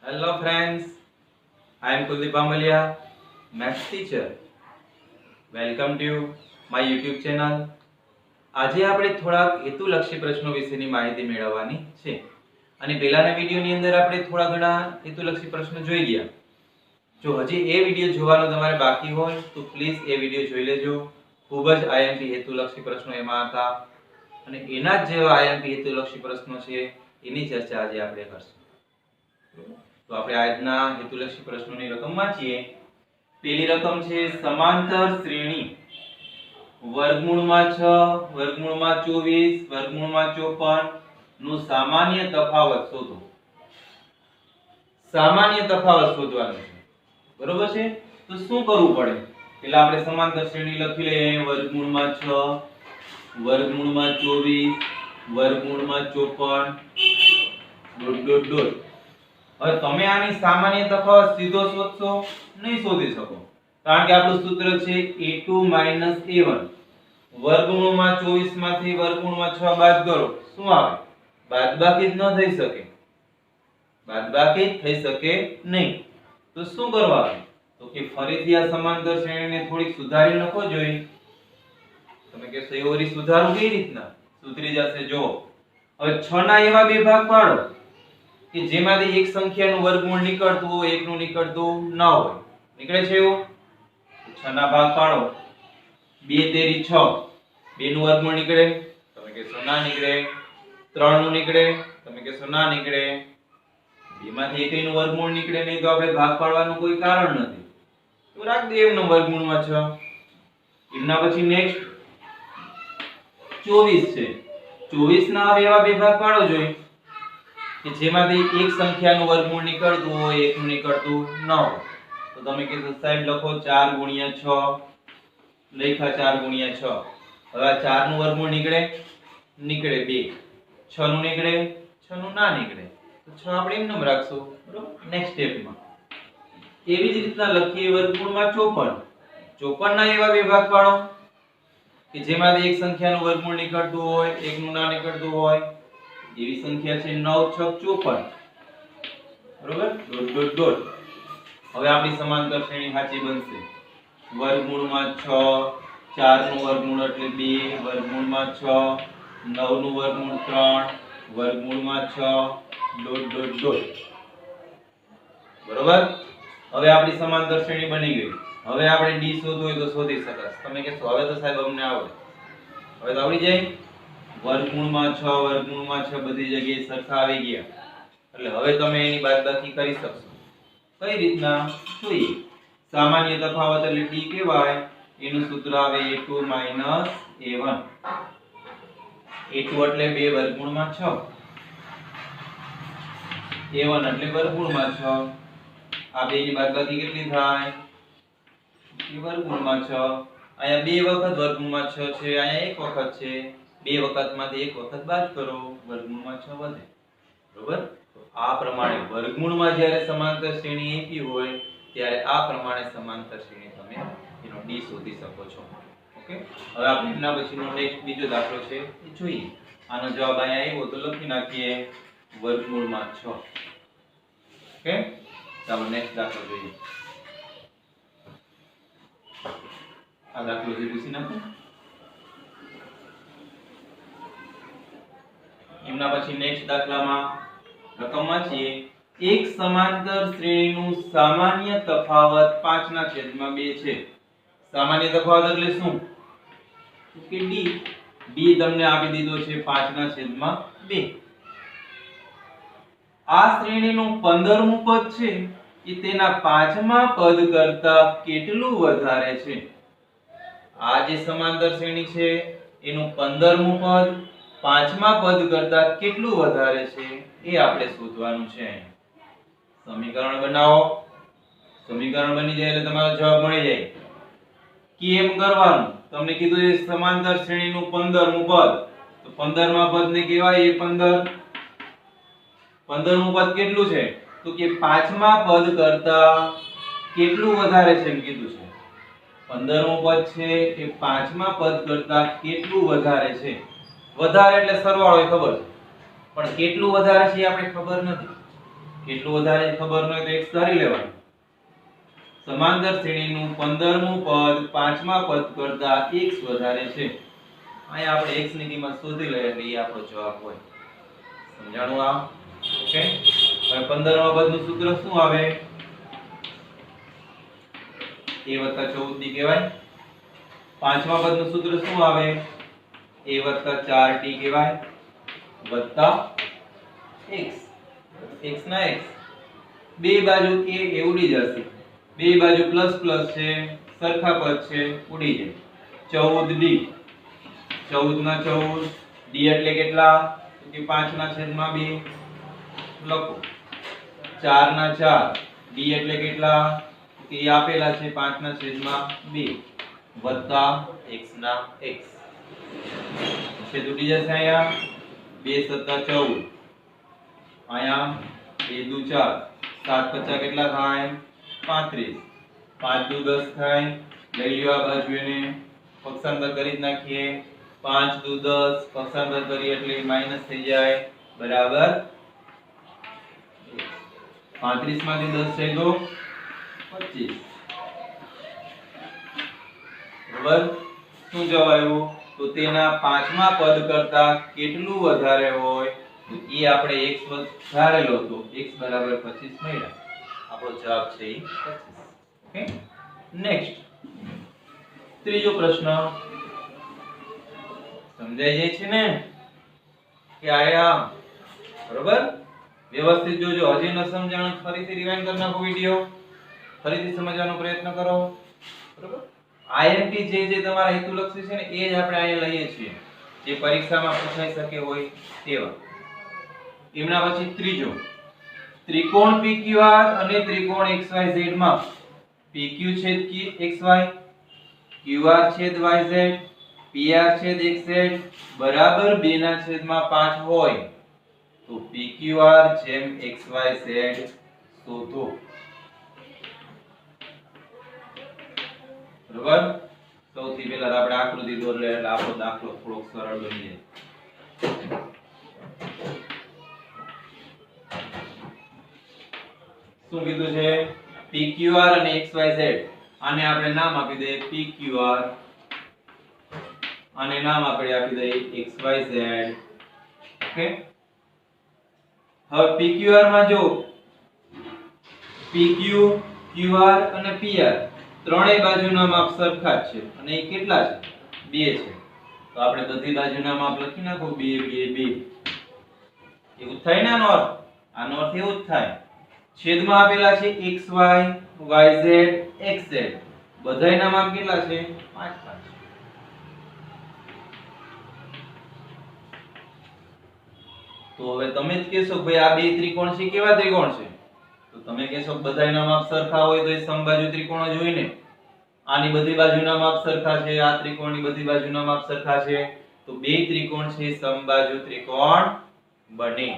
Hello friends, I am Kuldeep Amalia, maths teacher. Welcome to my YouTube channel. આજે આપણે થોડાક હેતુલક્ષી પ્રશ્નો વિશેની માહિતી મેળવવાની છે અને પહેલાના વિડિયોની અંદર આપણે થોડા ઘણા હેતુલક્ષી પ્રશ્નો જોઈ ગયા. જો હજી એ વિડિયો જોવાનો તમારે બાકી હોય તો પ્લીઝ એ વિડિયો જોઈ લેજો. ખૂબ જ આઈએમપી હેતુલક્ષી પ્રશ્નો એમાં હતા અને એના જ જેવા આઈએમપી હેતુલક્ષી પ્રશ્નો છે એની ચર્ચા આજે આપણે કરશું. તો આપણે આજના હેતુલક્ષી પ્રશ્નોની રકમ વાંચીએ. પહેલી રકમ છે સમાંતર શ્રેણી વર્ગમૂળમાં 6 વર્ગમૂળમાં 24 વર્ગમૂળમાં 54 નું સામાન્ય તફાવત શોધો. સામાન્ય તફાવત શોધવાનો છે, બરોબર છે. તો શું કરવું પડે? પહેલા આપણે સમાંતર શ્રેણી લખી લઈએ. વર્ગમૂળમાં 6 વર્ગમૂળમાં 24 વર્ગમૂળમાં 54 ... હવે તમે આની સામાન્ય તફાવત સીધો શોધશો નહીં શોધી શકો, કારણ કે આપણું સૂત્ર છે a2 a1. વર્ગમૂળમાં 24 માંથી વર્ગમૂળમાં 6 બાદ કરો, શું આવે? બાદબાકી જ ન થઈ શકે, બાદબાકી થઈ શકે નહીં. તો શું કરવાનું? તો કે ફરીથી આ સમાંતર શ્રેણીને થોડીક સુધારી લખો જોઈએ. તમે કહેશો એ ઓરી સુધારું કઈ રીતના? સુધરી જશે. જો હવે 6 ના એવા બે ભાગ પાડો કે જેમાંથી એક સંખ્યાનું વર્ગમૂળ નીકળતું હોય, એકનું નીકળતું ન હોય. નીકળે છે એવું? 6 ના ભાગ પાડો. 2 તેરી 6, 2 નું વર્ગમૂળ નીકળે? તમે કહેશો ના નીકળે. 3 નું નીકળે? તમે કહેશો ના નીકળે. 2 માંથી એકનું વર્ગમૂળ નીકળે નહીં તો આપણે ભાગ પાડવાનું કોઈ કારણ નથી. તો રાખ દે એમનો વર્ગમૂળમાં 6. એમના પછી નેક્સ્ટ 24 છે. 24 ના હવે એવા બે ભાગ પાડો જોઈએ કે જેમાંથી એક સંખ્યાનું વર્ગમૂળ નીકળતું હોય, એકનું નીકળતું ન હોય. તો તમે કહેશો સાહેબ લખો 4 ગુણ્યા 6. લખ્યા 4 ગુણ્યા 6. હવે આ 4 નું વર્ગમૂળ નીકળે? નીકળે 2. 6 નું નીકળે? 6 નું ના નીકળે. તો 6 આપણે એમનેમ રાખશું, બરોબર. નેક્સ્ટ સ્ટેપમાં એવી જ રીતના લખીએ વર્ગમૂળમાં 54. 54 ના એવા બે ભાગ પાડો કે જેમાંથી એક સંખ્યાનું વર્ગમૂળ નીકળતું હોય, એકનું ના નીકળતું હોય. એવી સંખ્યા છે 9 6 54, બરોબર. ... હવે આપણી સમાંતર શ્રેણી સાચી બનશે. વર્ગમૂળમાં 6, 4 નું વર્ગમૂળ એટલે 2, વર્ગમૂળમાં 6, 9 નું વર્ગમૂળ 3, વર્ગમૂળમાં 6... બરોબર. હવે આપણી સમાંતર શ્રેણી બની ગઈ. હવે આપણે d શોધવું હોય તો શોધી શકાય. તમે કહેશો હવે તો સાહેબ અમને આવડે. હવે તો આવડી જાય. વર્ગમૂળમાં 6 વર્ગમૂળમાં 6 બધી જગ્યાએ સરખા આવી ગયા. એટલે હવે તમે એની બાદબાકી કરી શકશો. કઈ રીતના જોઈએ? સામાન્ય તફાવત એટલે d કહેવાય. એનું સૂત્ર આવે a2 a1. a2 એટલે 2 વર્ગમૂળમાં 6, a1 એટલે વર્ગમૂળમાં 6. આ બેની બાદબાકી કેટલી થાય? વર્ગમૂળમાં 6. અહીંયા 2 વખત વર્ગમૂળમાં 6 છે, અહીંયા 1 વખત છે. 2 વખતમાંથી 1 વખત બાદ કરો, વર્ગમૂળમાં 6 વધે. બરોબર. તો આ પ્રમાણે વર્ગમૂળમાં જ્યારે સમાંતર શ્રેણી આપી હોય ત્યારે આ પ્રમાણે સમાંતર શ્રેણી તમે એનો d શોધી શકો છો. ઓકે. હવે આપણે એના પછીનો નેક્સ્ટ બીજો દાખલો છે એ જોઈએ. આનો જવાબ અહીંયા આવ્યો તો લખી નાખીએ વર્ગમૂળમાં 6. ઓકે. ચાલો નેક્સ્ટ દાખલો જોઈએ. આ દાખલો જે પૂછી નાખો. એમના પછી નેક્સ્ટ દાખલામાં રકમ વાંચીએ. એક સમાંતર શ્રેણીનું સામાન્ય તફાવત 5/2 છે. સામાન્ય તફાવત એટલે શું? તો કે d. d તમને આપી દીધો છે 5/2. આ શ્રેણીનું 15મું પદ છે એ તેના 5મા પદ કરતા કેટલું વધારે છે? આ જે સમાંતર શ્રેણી છે એનું 15મું પદ 5મા પદ કરતા કેટલું વધારે છે એ આપણે શોધવાનું છે. સમીકરણ બનાવો. સમીકરણ બની જાય એટલે તમારો જવાબ મળી જાય. કેમ કરવાનું? તમને કીધું એ સમાંતર શ્રેણીનું 15મું પદ, તો 15મા પદને કહેવાય a15. 15મું પદ કેટલું છે? તો કે 5મા પદ કરતા કેટલું વધારે છે એમ કીધું છે. 15મું પદ છે એ 5મા પદ કરતા કેટલું વધારે છે. વધારે એટલે સરવાળો ખબર છે, પણ કેટલું વધારે છે આપણે ખબર નથી. કેટલું વધારે ખબર ન હોય તો x ધારી લેવાનું. સમાંતર શ્રેણીનું 15મું પદ 5મા પદ કરતા x વધારે છે. અહીંયા આપણે x ની કિંમત શોધી લઈએ એટલે એ આપણો જવાબ હોય. સમજાણું આ? ઓકે. હવે 15મા પદનું સૂત્ર શું આવે? a + 14t કહેવાય. 5મા પદનું સૂત્ર શું આવે? a + 4t કહેવાય વત્તા x. x ના x બે બાજુ a એ ઉડી જશે. બે બાજુ પ્લસ પ્લસ છે, સરખા પદ છે, ઉડી જાય. 14d 14 ના 14 d એટલે કેટલા? તો કે 5/2 લખો. 4 ના 4 d એટલે કેટલા? તો કે આપેલા છે 5/2 વત્તા x ના x. છે ઉડી જશે. અહીંયા 2 + 14 અહીંયા 2 દુ 4 7 × 5 કેટલા થાય? 35. 5 દુ 10 થાય. લઈ લ્યો આ બાજુ એને પક્ષાંતર કરી જ નાખીએ. 5 દુ 10 પક્ષાંતર કરીએ એટલે માઈનસ થઈ જાય બરાબર 35 માંથી 10 જાય તો 25. બરાબર. શું જવાબ આવ્યો? તો તેના 5મા પદ કરતા કેટલું વધારે હોય? તો એ આપણે x ધારેલો હતો. x = 25 મળ્યા. આપણો જવાબ છે 25. ઓકે. નેક્સ્ટ ત્રીજો પ્રશ્ન સમજાઈ જાય છે ને કે આયા? બરોબર. વ્યવસ્થિત જોજો. હજી ન સમજાણું ફરીથી રિવાઇન્ડ કરી નાખો વિડિયો. ફરીથી સમજવાનો પ્રયત્ન કરો. બરોબર. IMP જે તમારા હેતુલક્ષી છે ને એ જ આપણે અહીંયા લઈએ છીએ, જે પરીક્ષામાં પૂછાઈ શકે હોય તેવા. એમના પછી ત્રીજો ત્રિકોણ PQR અને ત્રિકોણ XYZ માં PQ છેદ XY, QR છેદ YZ, PR છેદ XZ બરાબર 2/5 હોય તો PQR જેમ XYZ શોધો. બરાબર. સૌથી પહેલા આપણે આકૃતિ દોરી લઈએ એટલે આપણો દાખલો થોડોક સરળ બની જાય. શું કીધું છે? PQR અને XYZ. આને આપણે નામ આપી દઈએ PQR અને નામ આપણે આપી દઈએ XYZ. ઓકે. હવે PQR માં જો PQ, QR અને PR ત્રણેય બાજુના માપ સરખા જ છે અને એ કેટલા છે? 2 છે. તો આપણે બધી બાજુના માપ લખી નાખો 2 2 2. એવું થાય ને આનો અર્થ? આનો અર્થ એવું જ થાય. છેદમાં આપેલા છે XY, YZ, XZ. બધાયના માપ કેટલા છે? 5 5. તો હવે તમે જ કહેશો ભાઈ આ બે ત્રિકોણ છે કેવા ત્રિકોણ છે? તો તમે કહેશો બધાયના માપ સરખા હોય તો એ સમબાજુ ત્રિકોણ જ હોય ને. આની બધી બાજુના માપ સરખા છે, આ ત્રિકોણની બધી બાજુના માપ સરખા છે, તો બે ત્રિકોણ છે સમબાજુ ત્રિકોણ બને.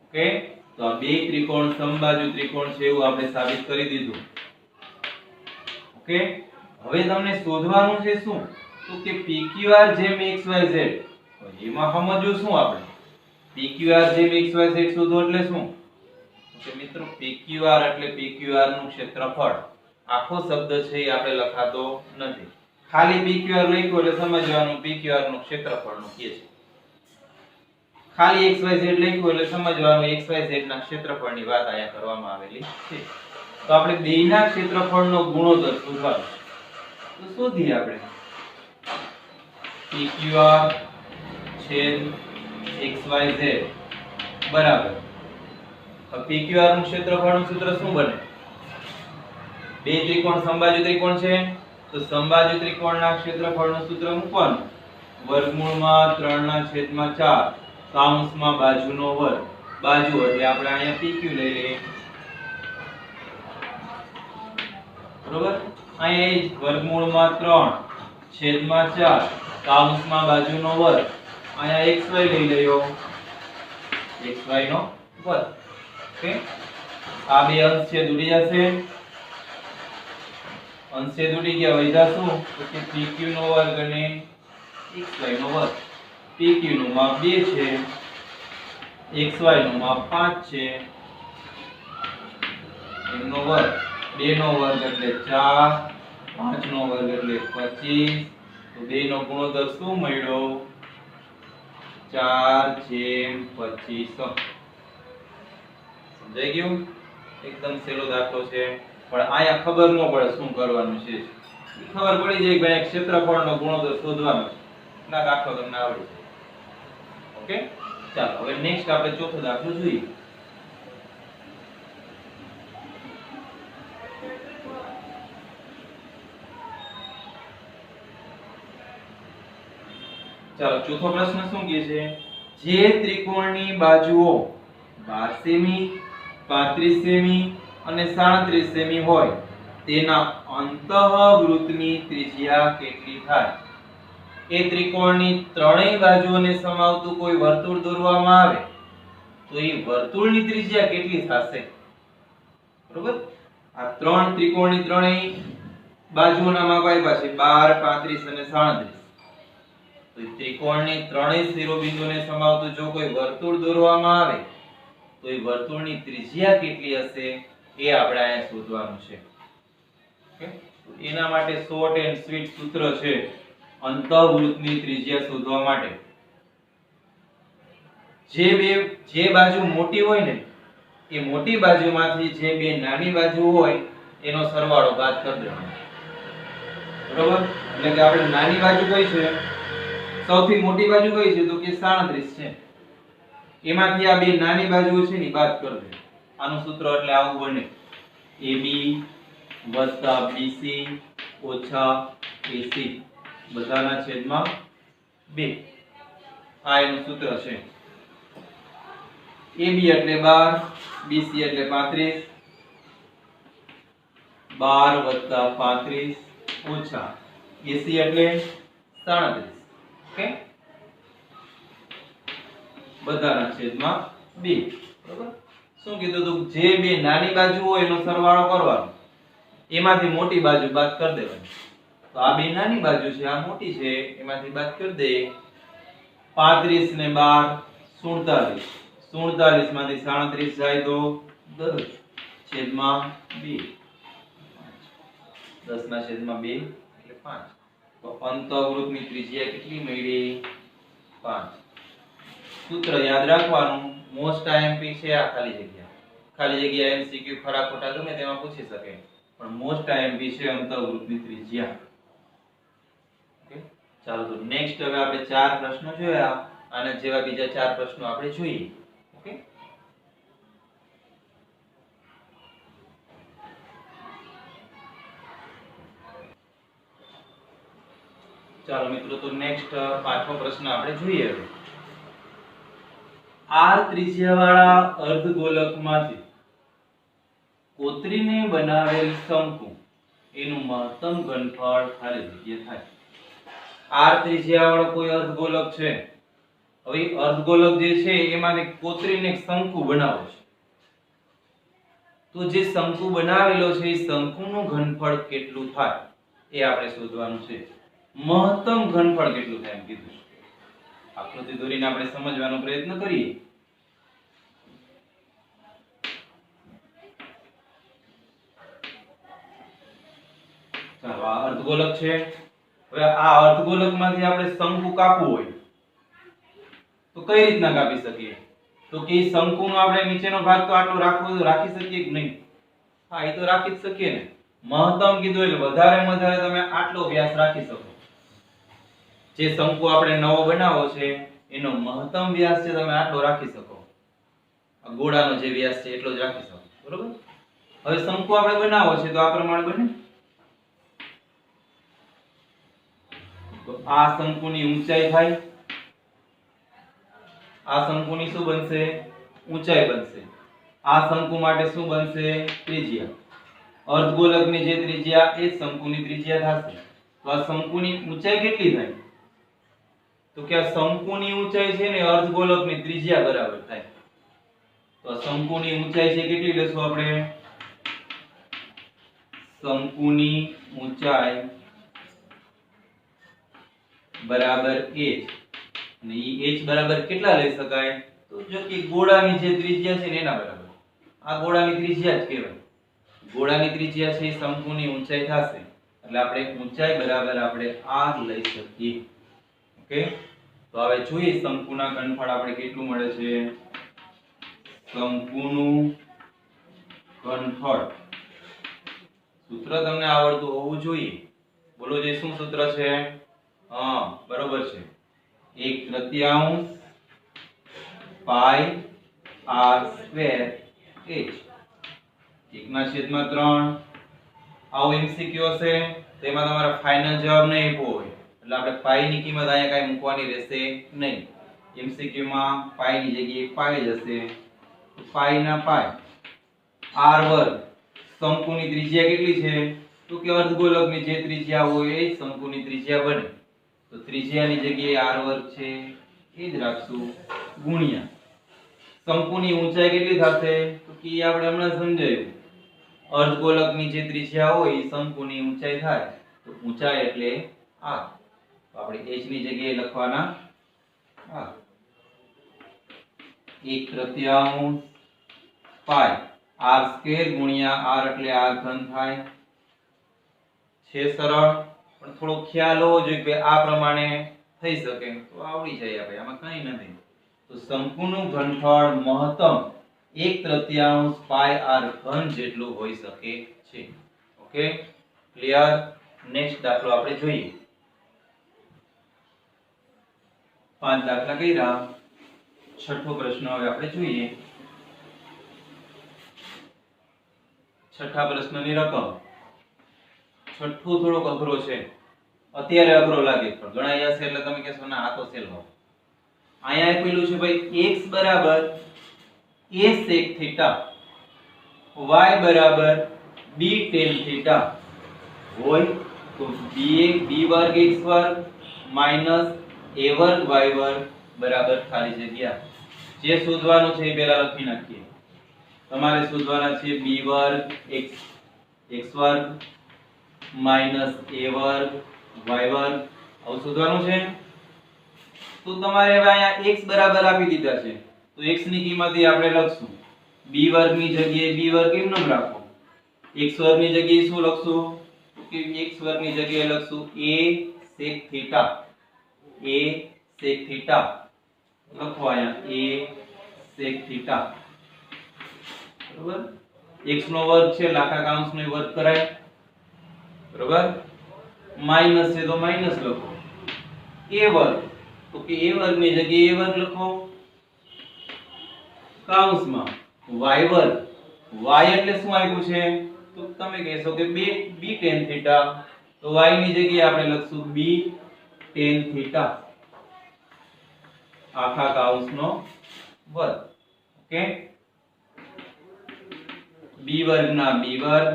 ઓકે. તો આ બે ત્રિકોણ સમબાજુ ત્રિકોણ છે એવું આપણે સાબિત કરી દીધું. ઓકે. હવે તમને શોધવાનું છે શું? તો કે PQR જેમ XYZ. તો એમાં સમજવું શું આપણે? PQR જેમ XYZ શોધો એટલે શું? કે મિત્રો PQR એટલે PQR નું ક્ષેત્રફળ. આખો શબ્દ છે એ આપણે લખાતો નથી. ખાલી PQR લખ્યું એટલે સમજવાનું PQR નું ક્ષેત્રફળ નું કે છે. ખાલી XYZ લખ્યું એટલે સમજવાનું XYZ ના ક્ષેત્રફળની વાત અહીંયા કરવામાં આવેલી છે. તો આપણે બેયના ક્ષેત્રફળનો ગુણોત્તર શોધવાનો છે. તો શોધીએ આપણે. PQR છેદ XYZ બરાબર. PQR નું ક્ષેત્રફળનું સૂત્ર શું બને? બે ત્રિકોણ સમબાજુ ત્રિકોણ છે તો સમબાજુ ત્રિકોણના ક્ષેત્રફળનું સૂત્ર મૂકવાનું. વર્ગમૂળમાં 3/4 કૌંસમાં બાજુનો વર્ગ. બાજુ એટલે આપણે અહીંયા PQ લઈ લઈએ. બરોબર. અહીંયા વર્ગમૂળમાં 3/4 કૌંસમાં બાજુનો વર્ગ. અહીંયા XY લઈ લેયો. XY નો વર્ગ. ઓકે. આ બે અંશ છે ઉડી જશે. અંશ છે ઉડી ગયા વધ્યા શું? તો કે PQ નો વર્ગ અને XY નો વર્ગ. PQ નું માપ 2 છે, XY નું માપ 5 છે. એનો વર્ગ, 2 નો વર્ગ એટલે 4, 5 નો વર્ગ એટલે 25, તો 2 નો ગુણોત્તર શું મળ્યો? 4/25. સમજાઈ ગયું? એકદમ સહેલો દાખલો છે, પણ આયા ખબર ન પડે શું કરવાનું છે. ખબર પડી જાય કે ભાઈ ક્ષેત્રફળનો ગુણોત્તર શોધવાનો છે, ના દાખલો તમને આવડી જાય. ઓકે, ચાલો હવે નેક્સ્ટ આપણે ચોથો દાખલો જોઈએ. ચાલો ચોથો પ્રશ્ન શું કહે છે? જે ત્રિકોણની બાજુઓ 12 સેમી, 35 સેમી અને 37 સેમી હોય તેના અંતઃવૃત્તની ત્રિજ્યા કેટલી થાય? એ ત્રિકોણની ત્રણેય બાજુઓને સમાવતું કોઈ વર્તુળ દોરવામાં આવે તો એ વર્તુળની ત્રિજ્યા કેટલી થશે? બરોબર, આ ત્રણ ત્રિકોણની ત્રણેય બાજુઓના માપ આપ્યા છે 12, 35 અને 37. તો ત્રિકોણની ત્રણેય શિરોબિંદુને સમાવતું જો કોઈ વર્તુળ દોરવામાં આવે તો એ વર્તુળની ત્રિજ્યા કેટલી હશે એ આપણે અહીંયા શોધવાનું છે. ઓકે, તો એના માટે શોર્ટ એન્ડ સ્વીટ સૂત્ર છે અંતઃવૃત્તની ત્રિજ્યા શોધવા માટે. જે બાજુ મોટી હોય ને એ મોટી બાજુમાંથી જે બે નાની બાજુ હોય એનો સરવાળો બાદ કરી દેવાનો. બરોબર, એટલે કે આપણે નાની બાજુ કઈ છે? સૌથી મોટી બાજુ કઈ છે? તો કે 37 છે. એમાંથી આ બે નાની બાજુઓ છે ને બાદ કરી દે. આનું સૂત્ર એટલે આવું બને: AB + BC - AC બધાના છેદમાં 2. આ એનું સૂત્ર છે. AB એટલે 12, BC એટલે 35, 12 + 35 ઓછા AC એટલે 37. ઓકે, બધાના છેદમાં 2. બરોબર, શું કીધું તું? જે બે નાની બાજુ હોય એનો સરવાળો કરવાનો, એમાંથી મોટી બાજુ બાદ કરી દેવાની. તો આ બે નાની બાજુ છે, આ મોટી છે, એમાંથી બાદ કરી દે. 35 ને 12 47, 47 માંથી 37 જાય તો 10 છેદમાં 2, 10 ના છેદમાં 2 એટલે 5. તો અંતઃવૃત્તની ત્રિજ્યા કેટલી મળી? 5. સૂત્ર યાદ રાખવાનું. મોસ્ટ આઈએમપી છે આ ખાલી જગ્યા એમસીક્યુ ખરા ખોટા ગમે તેમાં પૂછી શકે, પણ મોસ્ટ આઈએમપી છે અંતઃવૃત્તની ત્રિજ્યા. ઓકે, ચાલો તો નેક્સ્ટ હવે આપણે ચાર પ્રશ્નો જોયા, અને જેવા બીજા ચાર પ્રશ્નો આપણે જોઈએ. ઓકે, ચાલો મિત્રો, તો નેક્સ્ટ પાંચમો પ્રશ્ન આપણે જોઈએ. હવે r ત્રિજ્યાવાળા અર્ધગોલકમાંથી કોતરીને બનાવેલ શંકુ એનું મહત્તમ ઘનફળ ખાલી જગ્યા થાય. r ત્રિજ્યાવાળો કોઈ અર્ધગોલક છે. હવે અર્ધગોલક જે છે એમાંથી કોતરીને એક શંકુ બનાવો છે. તો જે શંકુ બનાવેલો છે એ શંકુનું ઘનફળ કેટલું થાય એ આપણે શોધવાનું છે. મહત્તમ ઘનફળ કેટલું થાય એમ કીધું છે. આકૃતિ દોરીને આપણે સમજવાનો પ્રયત્ન કરીએ. ચાલો, આ અર્ધગોલક છે. હવે આ અર્ધગોલકમાંથી આપણે શંકુ કાપવું હોય તો કઈ રીતના કાપી શકીએ? તો કે શંકુનો આપણે નીચેનો ભાગ તો આટલો રાખવો તો રાખી શકીએ કે નહીં? હા, એ તો રાખી જ શકીએ ને. મહત્તમ કીધું એટલે વધારેમાં વધારે તમે આટલો વ્યાસ રાખી શકો. જે શંકુ આપણે નવો બનાવો છે એનો મહત્તમ વ્યાસ છે તમે આટલો રાખી શકો. આ ગોળાનો જે વ્યાસ છે એટલો જ રાખી શકો. બરોબર, હવે શંકુ આપણે બનાવો છે તો આ પ્રમાણે બને. તો આ શંકુની ઊંચાઈ થાય, આ શંકુની શું બનશે? ઊંચાઈ બનશે. આ શંકુ માટે શું બનશે? ત્રિજ્યા. અર્ધગોલકની જે ત્રિજ્યા એ શંકુની ત્રિજ્યા થશે. તો આ શંકુની ઊંચાઈ કેટલી થાય? તો કે આ શંકુની ઊંચાઈ છે ને અર્ધગોલકની ત્રિજ્યા બરાબર થાય. તો આ શંકુની ઊંચાઈ છે કેટલી લેશું આપણે? શંકુની ઊંચાઈ બરાબર h. અને ઈ h બરાબર કેટલા લઈ શકાય? તો જો કે ગોળાની જે ત્રિજ્યા છે ને એના બરાબર. આ ગોળાની ત્રિજ્યા જ કહેવાય. ગોળાની ત્રિજ્યા છે એ શંકુની ઊંચાઈ થશે એટલે આપણે ઊંચાઈ બરાબર આપણે r લઈ શકીએ. ઓકે, તો હવે જોઈએ શંકુના ઘનફળ આપણે કેટલું મળે છે. શંકુનું ઘનફળ સૂત્ર તમને આવડતું હોવું જોઈએ. બોલો જે શું સૂત્ર છે? હા, બરોબર છે. 1/3 પાઈ r સ્ક્વેર h 1/3. આવો એમસીક્યુ હશે તેમાં તમારે ફાઇનલ જવાબ નહીં આપ્યો હોય એટલે આપણે પાઈ ની કિંમત અહીંયા કાઈ મૂકવાની રહેશે નહીં. એમસીક્યુ માં પાઈ ની જગ્યાએ પાઈ જ હશે. તો પાઈ ના પાઈ r વર્ગ શંકુની ત્રિજ્યા કેટલી છે? તો કે અર્ધગોલકની જે ત્રિજ્યા હોય એ શંકુની ત્રિજ્યા બને. તો ત્રિજ્યાની જગ્યાએ r વર્ગ છે એ જ રાખશું ગુણ્યા શંકુની ઊંચાઈ કેટલી થશે? તો કે આપણે હમણાં સમજાયું અર્ધગોલકની જે ત્રિજ્યા હોય એ શંકુની ઊંચાઈ થાય તો ઊંચાઈ એટલે r. તો આપણે h ની જગ્યાએ લખવાના r 1/3 પાઈ r સ્ક્વેર ગુણ્યા r એટલે r ઘન થાય છે. સરળ, પણ થોડો ખ્યાલ હોવો જોઈએ કે આ પ્રમાણે થઈ શકે તો આવડી જાય આપણે, આમાં કંઈ નથી. તો શંકુનું ઘનફળ મહત્તમ 1/3 પાઈ r ઘન જેટલું હોઈ શકે છે. Okay, clear. નેક્સ્ટ દાખલો આપણે જોઈએ. 5 દાખલા કર્યા. છઠ્ઠો પ્રશ્ન હવે આપણે જોઈએ. છઠ્ઠા પ્રશ્નની રકમ. છઠ્ઠું થોડોક અઘરો છે. અત્યારે અઘરો લાગે પણ ગણાઈ જશે એટલે તમે કહેશો ના આ તો સહેલો. અહીંયા આપેલું છે ભાઈ x બરાબર a sec થીટા y બરાબર b tan થીટા હોય તો b વર્ગ x વર્ગ માઈનસ a વર્ગ y વર્ગ બરાબર ખાલી જગ્યા. જે શોધવાનું છે એ પહેલા લખી નાખીએ. તમારે શોધવાના છે b વર્ગ x વર્ગ માઈનસ a વર્ગ y વર્ગ આવું શોધવાનું છે. તો તમારે હવે અહીંયા x બરાબર આપી દીધા છે તો x ની કિંમત એ આપણે લખશું. b વર્ગ ની જગ્યાએ b વર્ગ એમ ન રાખો. x વર્ગ ની જગ્યાએ શું લખશું? તો કે x વર્ગ ની જગ્યાએ લખશું a sec theta. a sec theta લખો અહીંયા a sec થીટા. બરોબર, x નો વર્ગ છે લાખા કાઉન્સ નો વર્ગ કરાય. બરોબર, માઈનસ છે તો માઈનસ લખો. a વર્ગ તો કે a વર્ગ ની જગ્યાએ a વર્ગ લખો કાઉન્સમાં y વર્ગ. y એટલે શું આપ્યું છે? તો તમે કહેશો કે b tan થીટા તો y ની જગ્યાએ આપણે લખશું b tan થીટા આખા કાઉન્સનો વર્ગ. ઓકે, b વર્ગના b વર્ગ.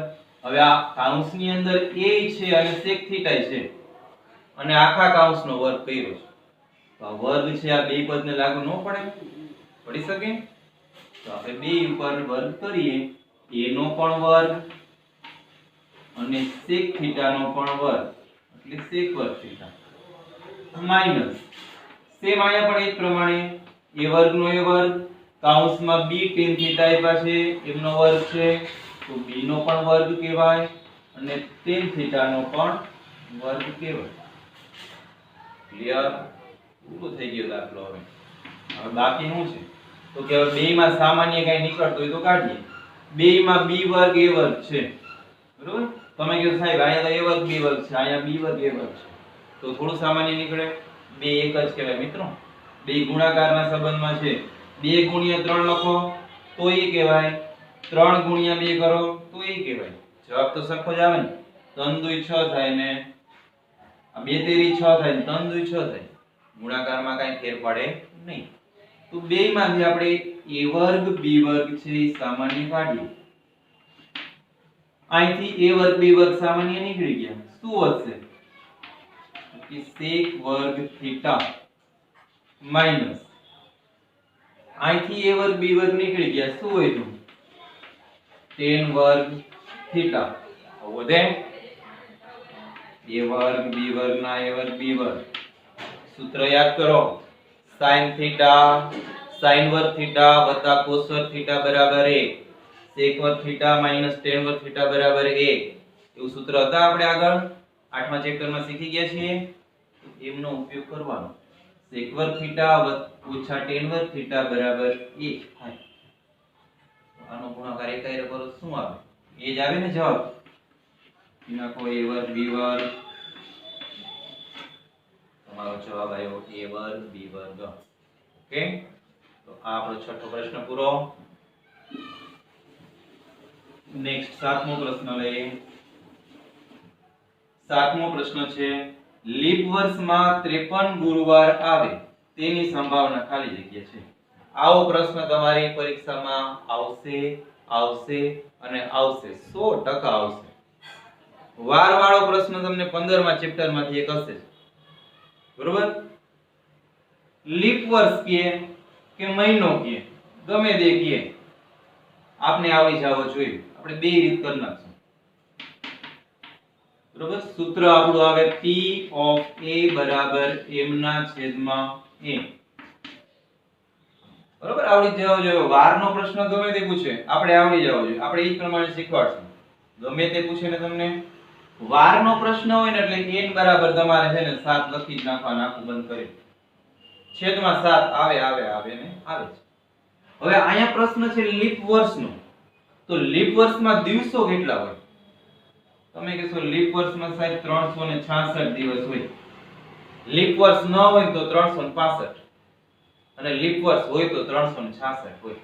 હવે આ કાઉન્સની અંદર a છે અને sec થીટા છે અને આખા કાઉન્સનો વર્ગ કર્યો છે તો આ વર્ગ છે આ બે પદને લાગુ ન પડે? પડી શકે. તો આપણે બે ઉપર વર્ગ કરીએ. a નો પણ વર્ગ અને sec થીટા નો પણ વર્ગ એટલે sec વર્ગ થીટા માઈનસ સેમ આયા પણ એ જ પ્રમાણે a વર્ગ નો a વર્ગ કાઉન્સમાં b tan થીટા આપ્યા છે એમનો વર્ગ છે તો b નો પણ વર્ગ કહેવાય અને tan થીટા નો પણ વર્ગ કહેવાય. ક્લિયર? પૂરો થઈ ગયો દાખલો. હવે બાકી શું છે? તો કે હવે બેયમાં સામાન્ય કઈ નીકળતો હોય તો કાઢીએ. બેયમાં b વર્ગ a વર્ગ છે. બરોબર, તમે કહો સાહેબ અહીંયા તો a વર્ગ b વર્ગ છે, અહીંયા b વર્ગ a વર્ગ છે તો થોડું સામાન્ય નીકળે. બે એક જ કહેવાય મિત્રો. બે ગુણાકારના સંબંધમાં છે. 2 ગુણ્યા 3 લખો તો એ કહેવાય. 3 ગુણ્યા 2 કરો તો એ કહેવાય. જવાબ તો સરખો જ આવે ને. 3 દુ 6 થાય ને આ 2 તેરી 6 થાય ને 3 દુ 6 થાય. ગુણાકારમાં કાઈ ફેર પડે નહીં. તો બેયમાંથી આપણે a વર્ગ b વર્ગ છે એ સામાન્ય કાઢીએ. અહીંથી a વર્ગ b વર્ગ સામાન્ય નીકળી ગયા. શું વધશે? કે sec વર્ગ થીટા માઈનસ અહીંથી a વર્ગ b વર્ગ નીકળી ગયા. શું વધ્યું? tan વર્ગ થીટા. વધે a વર્ગ b વર્ગ ના a વર્ગ b વર્ગ. સૂત્ર યાદ કરો. sin થીટા sin વર્ગ થીટા વત્તા cos વર્ગ થીટા બરાબર 1. sec વર્ગ થીટા માઈનસ tan વર્ગ થીટા બરાબર 1 એવું સૂત્ર હતા આપણે આગળ 8મા ચેપ્ટરમાં શીખી ગયા છીએ. એમનો ઉપયોગ કરવાનો. sec વર્ગ થીટા ઓછા tan વર્ગ થીટા બરાબર 1 થાય. આનો ગુણાકાર એકાયરે કરો શું આવે? એ જ આવે ને જવાબ. નાખો a વર્ગ b વર્ગ. તમારો જવાબ આવ્યો a વર્ગ b વર્ગ. ઓકે, તો આ આપણો છઠ્ઠો પ્રશ્ન પૂરો. નેક્સ્ટ સાતમો પ્રશ્ન લઈએ. સાતમો પ્રશ્ન છે લીપ વર્ષમાં 53 ગુરુવાર આવે તેની સંભાવના ખાલી જગ્યા છે. આવો પ્રશ્ન તમારી પરીક્ષામાં આવશે આવશે અને આવશે, 100% આવશે. વાર વાળો પ્રશ્ન તમને 15મા ચેપ્ટરમાંથી એક હશે, બરોબર. લીપ વર્ષ કે મહિનો કે ગમે તે કે આપને આવી જાવ જોઈએ. આપણે બે રીત કરી નાખશું, બરોબર. સૂત્ર આપણું આવે p of a બરાબર m ના છેદમાં a, બરોબર. આવડી જવો જોઈએ. વારનો પ્રશ્ન ગમે તે પૂછે આપણે આવડી જવો જોઈએ. આપણે એ પ્રમાણે શીખવાડશું. ગમે તે પૂછે ને તમને વારનો પ્રશ્ન હોય ને એટલે n બરાબર તમારે છે ને 7 લખી જ નાખવાના, આખું બંધ કરી છેદમાં 7 આવે આવે આવે ને આવે છે. હવે અહીંયા પ્રશ્ન છે લીપ વર્ષનો. તો લીપ વર્ષમાં દિવસો કેટલા હોય? તમે કહેશો લીપ વર્ષમાં સાહેબ 366 દિવસ હોય. લીપ વર્ષ ન હોય તો 365 અને લીપ વર્ષ હોય તો 366 હોય.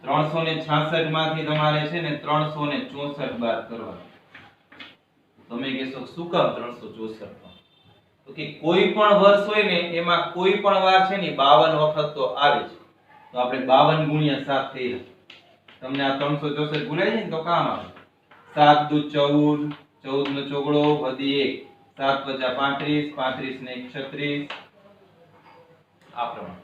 366 માંથી તમારે છે ને 364 બાદ કરવાના. તમે કહેશો શું કામ 364? તો કે કોઈ પણ વર્ષ હોય ને એમાં કોઈ પણ વાર છે ને 52 વખત તો આવે છે. તો આપણે 52 ગુણ્યા 7 થઈ જાય. તમને આ 364 ભૂલાઈ જાય ને તો કામ આવે. 7 દુ 14, 14 નો ચોગડો વધી 1, 7 પચા 35, 35 ને 36. આ પ્રમાણે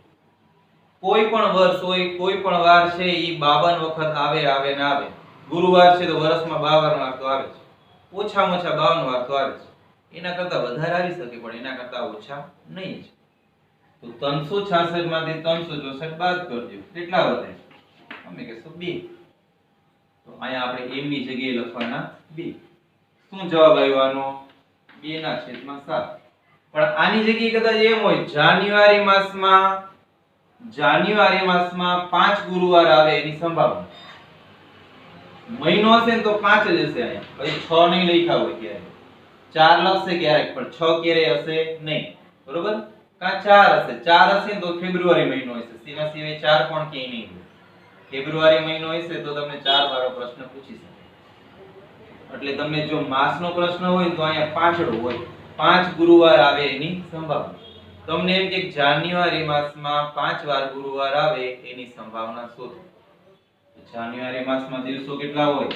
કોઈ પણ વર્ષ હોય કોઈ પણ વાર છે ઈ 52 વખત આવે આવે ને આવે. ગુરુવાર છે તો વર્ષમાં 52 વાર તો આવે છે. ઓછામાં ઓછા 52 વાર તો આવે છે. એના કરતા વધારે આવી શકે પણ એના કરતા ઓછા નહીં જ. તો 366 માંથી 364 બાદ કરજો. કેટલા વધે? અમે કહેશો 2. તો અહીંયા આપણે m ની જગ્યાએ લખવાના 2. શું જવાબ આવ્યો આનો? 2 ના છેદમાં 7. પણ આની જગ્યાએ કદાચ એમ હોય જાન્યુઆરી માસમાં 5 ગુરુવાર આવે એની સંભાવના. મહિનો હશે ને તો 5 જ હશે. અહીંયા પછી 6 નહીં લખ્યા હોય ક્યારે 4 લખશે ક્યારેક પણ 6 ક્યારે હશે નહીં, બરોબર. કા 4 હશે. 4 હશે તો ફેબ્રુઆરી મહિનો હશે. સીમા સિવાય 4 પણ ક્યાંય નહીં હોય. ફેબ્રુઆરી મહિનો હશે તો તમને 4 વાળો પ્રશ્ન પૂછી શકે. એટલે તમને જો માસનો પ્રશ્ન હોય તો અહીંયા પાછળ હોય 5 ગુરુવાર આવે એની સંભાવના. તમને એમ કે જાન્યુઆરી માસમાં 5 વાર ગુરુવાર આવે એની સંભાવના શોધો. જાન્યુઆરી માસમાં દિવસો કેટલા હોય?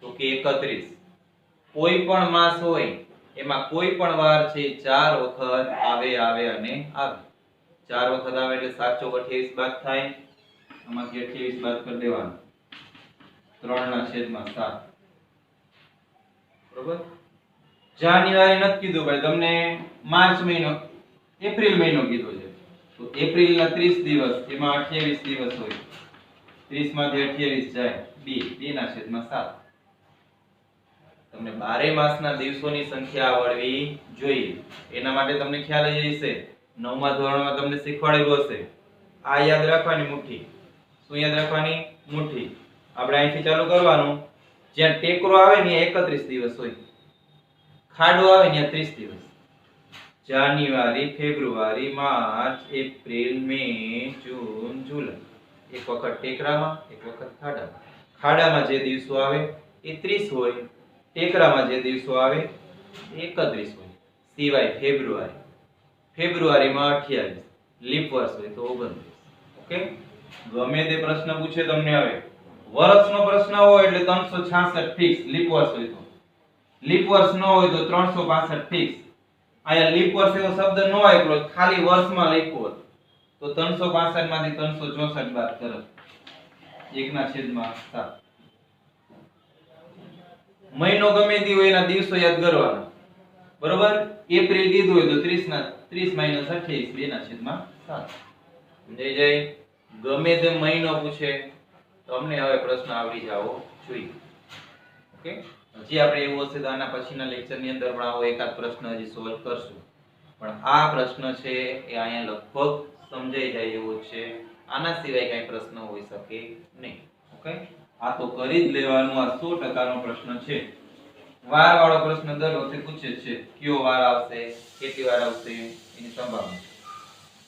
તો કે 31. કોઈ પણ માસ હોય એમાં કોઈ પણ વાર છે 4 વખત આવે આવે અને આવે. 4 વખત આવે એટલે 7 ચોક 28 બાદ થાય. આમાંથી 28 બાદ કરી દેવાનું. 3 ના છેદમાં 7. બરોબર. જાન્યુઆરી નથી કીધું ભાઈ તમને, માર્ચ મહિનો એપ્રિલ મહિનો કીધો છે. તો એપ્રિલ ના 30 દિવસ એમાં 28 દિવસ હોય. 30 માંથી 28 જાય 2 ના છેદમાં 7. તમને 12 માસના દિવસોની સંખ્યા આવડવી જોઈએ. એના માટે તમને ખ્યાલ જ હશે 9મા ધોરણમાં તમને શીખવાડેલું હશે. આ યાદ રાખવાની મુઠ્ઠી. શું યાદ રાખવાની? મુઠ્ઠી. આપણે અહીંથી ચાલુ કરવાનું. જ્યાં ટેકરો આવે ને 31 દિવસ હોય. ખાડો આવે ને 30 દિવસ. જાન્યુઆરી, ફેબ્રુઆરી, માર્ચ, એપ્રિલ, મે, જૂન, જુલાઈ. એક વખત ટેકરામાં એક વખત ખાડામાં. ખાડામાં જે દિવસો આવે એ 30 હોય. ટેકરામાં જે દિવસો આવે 31 હોય. સિવાય ફેબ્રુઆરી. ફેબ્રુઆરીમાં 28. લીપ વર્ષ હોય તો 29. ઓકે. ગમે તે પ્રશ્ન પૂછે તમને. હવે વર્ષનો પ્રશ્ન હોય એટલે 366 ફિક્સ. લીપ વર્ષ હોય તો. લીપ વર્ષ ન હોય તો 365 ફિક્સ. અહીંયા લીપ વર્ષ એવો શબ્દ ન આપ્યો, ખાલી વર્ષમાં લખ્યું હોત તો 365 માંથી 364 બાદ કરો. 1 ના છેદમાં 7. મહિનો ગમે તે હોય એના દિવસો યાદ કરવાના, બરોબર. એપ્રિલ કીધું હોય તો 30 માઈનસ 28 2 ના છેદમાં 7. સમજાઈ જાય? ગમે તે મહિનો પૂછે તમને હવે પ્રશ્ન આવડી જાવો જોઈએ. ઓકે, હજી આપણે એવું હશે તો આના પછીના લેક્ચરની અંદર પણ આવો એકાદ પ્રશ્ન હજી સોલ્વ કરશું. પણ આ પ્રશ્ન છે એ અહીંયા લગભગ સમજાઈ જાય એવો છે. આના સિવાય કઈ પ્રશ્ન હોઈ શકે નહીં. ઓકે, આ તો કરી જ લેવાનું. આ 100% નો પ્રશ્ન છે. વાર વાળો પ્રશ્ન દર વખતે પૂછે છે. કયો વાર આવશે, કેટલી વાર આવશે, એની સંભાવના.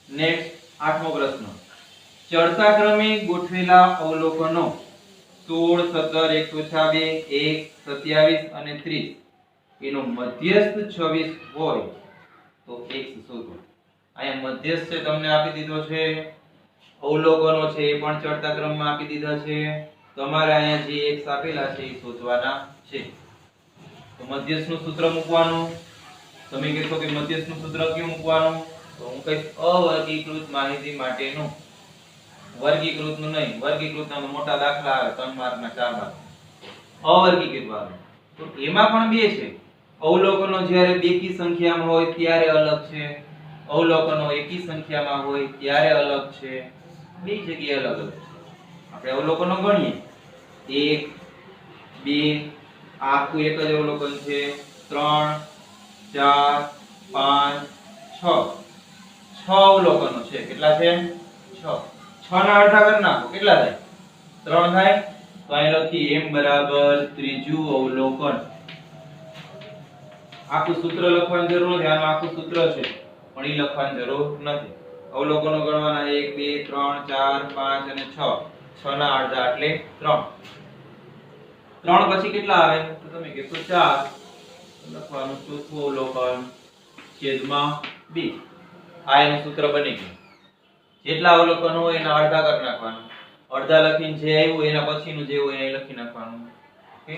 નેક્સ્ટ 8મો પ્રશ્ન. ચડતા ક્રમે ગોઠવેલા અવલોકનો 16, 17, 1, 2, 1, 27 અને 30 એનો મધ્યસ્થ 26 હોય તો x શોધો. અહીંયા મધ્યસ્થ છે તમને આપી દીધો છે, અવલોકનો છે એ પણ ચડતા ક્રમમાં આપી દીધા છે. તમારે અહીંયા જે x આપેલા છે એ શોધવાના છે. તો મધ્યસ્થનું સૂત્ર મૂકવાનું. તમે કહેશો કે મધ્યસ્થનું સૂત્ર ક્યું મૂકવાનું? તો હું કહીશ અવર્ગીકૃત માહિતી માટેનું. વર્ગીકૃતનું નહીં. વર્ગીકૃતના મોટા દાખલા આવે 3 માર્કના 4 માર્ક. અવર્ગીકૃત વાળું તો એમાં પણ બે છે. અવલોકનો જ્યારે બેકી સંખ્યામાં હોય ત્યારે અલગ છે, અવલોકનો એકી સંખ્યામાં હોય ત્યારે અલગ છે. બે જગ્યાએ અલગ અલગ છે. આપણે અવલોકનો ગણીએ. 1, 2 આખું એક જ અવલોકન છે. 3, 4, 5, 6 અવલોકનો છે. કેટલા છે? 6. 6 ના અડધા કરી નાખો. કેટલા થાય? 3 થાય. તો અહીં લખી m બરાબર ત્રીજું અવલોકન. આખું સૂત્ર લખવાની જરૂર નથી. આનું આખું સૂત્ર છે પણ ઈ લખવાની જરૂર નથી. અવલોકનો ગણવાના 1, 2, 3, 4, 5 અને 6. 6 ના અડધા એટલે 3. 3 પછી કેટલા આવે? તો તમે કહેશો 4. લખવાનું ચોથું અવલોકન છેદમાં 2. આ એનું સૂત્ર બની ગયું. જેટલા અવલોકન હોય એના અડધા કરી નાખવાનું. અડધા લખીને જે આવ્યું એના પછીનું જે હોય એ લખી નાખવાનું. ઓકે,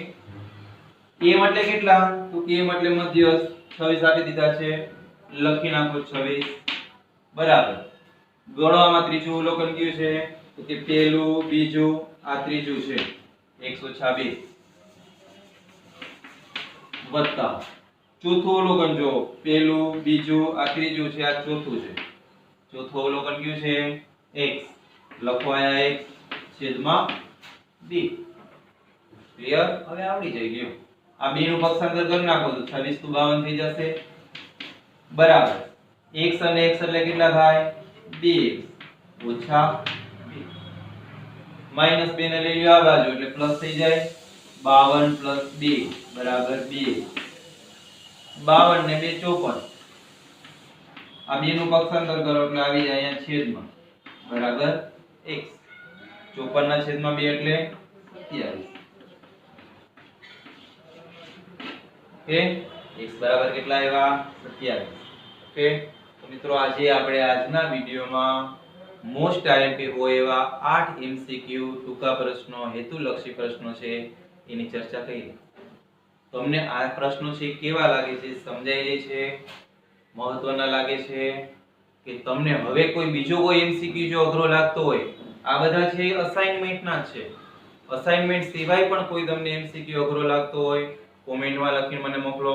m એટલે કેટલા? તો m એટલે મધ્યસ્થ 26 આપી દીધા છે. લખી નાખો 26 બરાબર. ગણવામાં ત્રીજું અવલોકન કયું છે? તો કે પહેલું, બીજું, આ ત્રીજું છે. 126 વત્તા ચોથું અવલોકન જો પહેલું, બીજું, આ ત્રીજું છે, આ ચોથું છે. ચોથું અવલોકન કયું છે? x. લખો આયા x છેદમાં 2. ક્લિયર? હવે આવડી જાય ગયું. આ બે નું પક્ષાંતર કરી નાખો તો 26 * 52 થઈ જશે બરાબર. x અને x એટલે કેટલા થાય? 2x ઓછા 2. -2 ને લઈ લો આ બાજુ એટલે પ્લસ થઈ જાય. 52 + 2 બરાબર 2. 52 ને 2 54. આ બે નું પક્ષાંતર કરો એટલે આવી જાય અહીંયા છેદમાં બરાબર x. 54 ના છેદમાં 2 એટલે 27. ઓકે, x બરાબર કેટલા આવ્યા? 27. ઓકે, તો મિત્રો આજે આપણે આજના વિડિયોમાં મોસ્ટ આઈએમપી હોય એવા 8 MCQ ટૂંકા પ્રશ્નો, હેતુલક્ષી પ્રશ્નો છે એની ચર્ચા કરી. તમને આ પ્રશ્નો છે કેવા લાગે છે? સમજાય છે? મહત્વના લાગે છે કે તમને હવે કોઈ બીજો કોઈ MCQ જો અઘરો લાગતો હોય? આ બધા છે અસાઇનમેન્ટના જ છે. અસાઇનમેન્ટ સિવાય પણ કોઈ તમને MCQ અઘરો લાગતો હોય કોમેન્ટમાં લખીને મને મોકલો.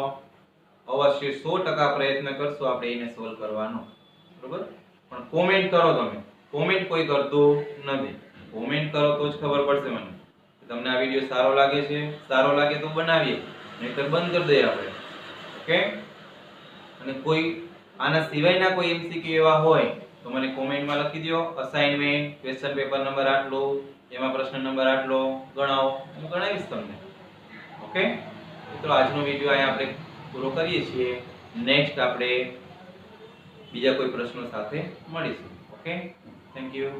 અવશ્ય 100% પ્રયત્ન કરશું આપણે એને સોલ્વ કરવાનો. બરોબર? પણ કોમેન્ટ કરો તમે. કોમેન્ટ કોઈ કરતું નથી. કોમેન્ટ કરો તો જ ખબર પડશે મને કે તમને આ વિડિયો સારો લાગે છે. સારો લાગે તો બનાવીએ, નહીતર બંધ કરી દઈએ આપણે. ઓકે? અને કોઈ આના સિવાયના કોઈ MCQ એવા હોય તો મને કોમેન્ટમાં લખી દો. અસાઇનમેન્ટ, ક્વેશ્ચન પેપર નંબર આટલો, એમાં પ્રશ્ન નંબર આટલો ગણાવો, હું ગણાવીશ તમને. ઓકે, મિત્રો આજનો વિડિયો અહીંયા આપણે પૂરો કરીએ છીએ. નેક્સ્ટ આપણે બીજા કોઈ પ્રશ્નો સાથે મળીશું. Okay, thank you.